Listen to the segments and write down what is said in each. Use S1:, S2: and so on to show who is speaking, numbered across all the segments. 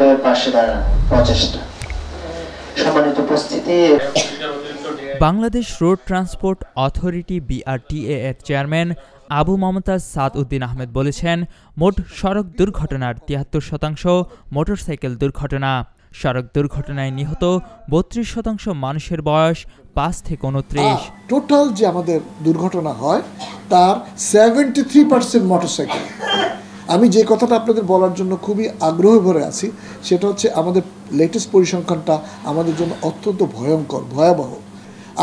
S1: নিহতদের পাশে দাঁড়ানো প্রচেষ্টা। সম্মানিত উপস্থিতি,
S2: Bangladesh road transport authority BRTA এর চেয়ারম্যান আবু মমতাজ সাদ উদ্দিন আহমেদ বলেছেন, মোট সড়ক দুর্ঘটনার ৭৩% মোটরসাইকেল দুর্ঘটনা। সড়ক দুর্ঘটনায় নিহত ৩২% মানুষের বয়স ৫ থেকে ২৯।
S3: টোটাল যে আমাদের দুর্ঘটনা হয় তার 73% মোটরসাইকেল। আমি যে কথাটা আপনাদের বলার জন্য খুবই আগ্রহ ভরে আছি, সেটা হচ্ছে আমাদের লেটেস্ট পরিসংখ্যানটা আমাদের জন্য অত্যন্ত ভয়ঙ্কর, ভয়াবহ।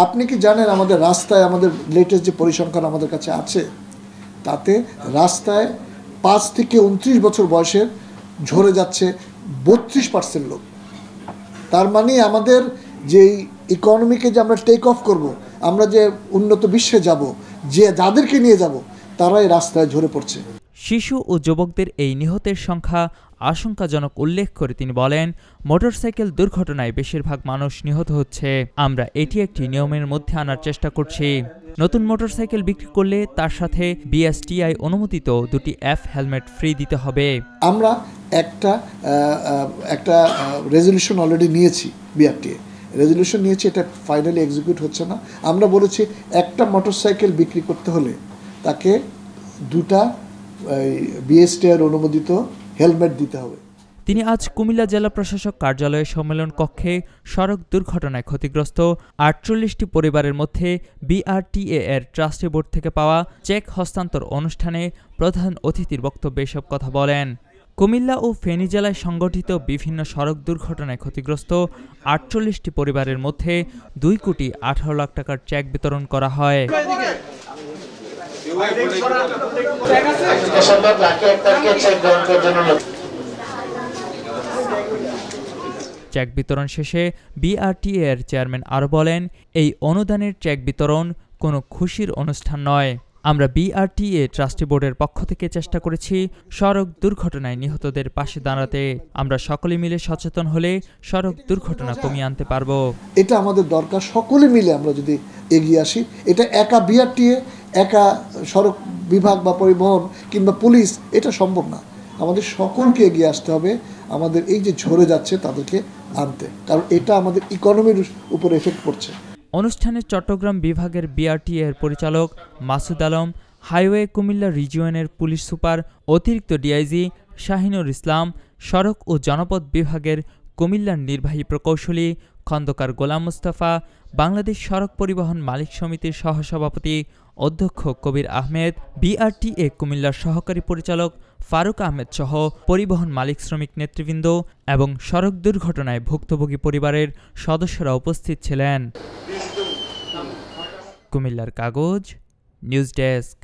S3: আপনি কি জানেন আমাদের রাস্তায় আমাদের লেটেস্ট যে পরিসংখ্যান আমাদের কাছে আছে, তাতে রাস্তায় ৫ থেকে ২৯ বছর বয়সের ঝরে যাচ্ছে ৩২% লোক। তার মানে আমাদের যেই ইকোনমিকে যে আমরা টেক অফ করব, আমরা যে উন্নত বিশ্বে যাব, যে যাদেরকে নিয়ে যাব, তারাই রাস্তায় ঝরে পড়ছে।
S2: শিশু ও যুবকদের এই নিহতের সংখ্যা আশঙ্কাজনক উল্লেখ করে তিনি বলেন, মোটরসাইকেল দুর্ঘটনায় বেশিরভাগ মানুষ নিহত হচ্ছে। আমরা এটি একটি নিয়মের মধ্যে আনার চেষ্টা করছি। নতুন মোটরসাইকেল বিক্রি করলে তার সাথে BSTI অনুমোদিত 2টি F হেলমেট ফ্রি দিতে হবে।
S3: আমরা একটা রেজলিউশন অলরেডি নিয়েছি, BRTA রেজলিউশন নিয়েছি, এটা ফাইনালি এক্সিকিউট হচ্ছে না। আমরা বলেছি একটা মোটরসাইকেল বিক্রি করতে হলে তাকে 2টা BSTI অনুমোদিত হেলমেট দিতে হবে।
S2: তিনি আজ কুমিল্লা জেলা প্রশাসক কার্যালয়ের সম্মেলন কক্ষে সড়ক দুর্ঘটনায় ক্ষতিগ্রস্ত ৪৮টি পরিবারের মধ্যে BRTA এর ট্রাস্টি বোর্ড থেকে পাওয়া চেক হস্তান্তর অনুষ্ঠানে প্রধান অতিথির বক্তব্যে এসব কথা বলেন। কুমিল্লা ও ফেনী জেলায় সংগঠিত বিভিন্ন সড়ক দুর্ঘটনায় ক্ষতিগ্রস্ত ৪৮টি পরিবারের মধ্যে 2,18,00,000 টাকার চেক বিতরণ করা হয়। চেক বিতরণ শেষে BRTA এর চেয়ারম্যান আরও বলেন, এই অনুদানের চেক বিতরণ কোনো খুশির অনুষ্ঠান নয়। আমরা BRTA ট্রাস্টি বোর্ডের পক্ষ থেকে চেষ্টা করেছি সড়ক দুর্ঘটনায় নিহতদের পাশে দাঁড়াতে। আমরা সকলে মিলে সচেতন হলে সড়ক দুর্ঘটনা কমিয়ে আনতে পারবো।
S3: এটা আমাদের দরকার, সকলে মিলে আমরা যদি এগিয়ে আসি। এটা একা BRTA, একা সড়ক বিভাগ বা পরিবহন কিংবা পুলিশ, এটা সম্ভব না। আমাদের সকলকে এগিয়ে আসতে হবে আমাদের এই যে ঝরে যাচ্ছে তাদেরকে আনতে, কারণ এটা আমাদের ইকোনমির উপর এফেক্ট পড়ছে।
S2: অনুষ্ঠানে চট্টগ্রাম বিভাগের BRTA এর পরিচালক মাসুদ আলম, হাইওয়ে কুমিল্লা রিজিয়নের পুলিশ সুপার অতিরিক্ত DIG শাহিনুর ইসলাম, সড়ক ও জনপথ বিভাগের কুমিল্লার নির্বাহী প্রকৌশলী খন্দকার গোলাম মুস্তাফা, বাংলাদেশ সড়ক পরিবহন মালিক সমিতির সহসভাপতি অধ্যক্ষ কবির আহমেদ, BRTA কুমিল্লার সহকারী পরিচালক ফারুক আহমেদ সহ পরিবহন মালিক শ্রমিক নেতৃবৃন্দ এবং সড়ক দুর্ঘটনায় ভুক্তভোগী পরিবারের সদস্যরা উপস্থিত ছিলেন। কুমিল্লার কাগজ, নিউজ ডেস্ক।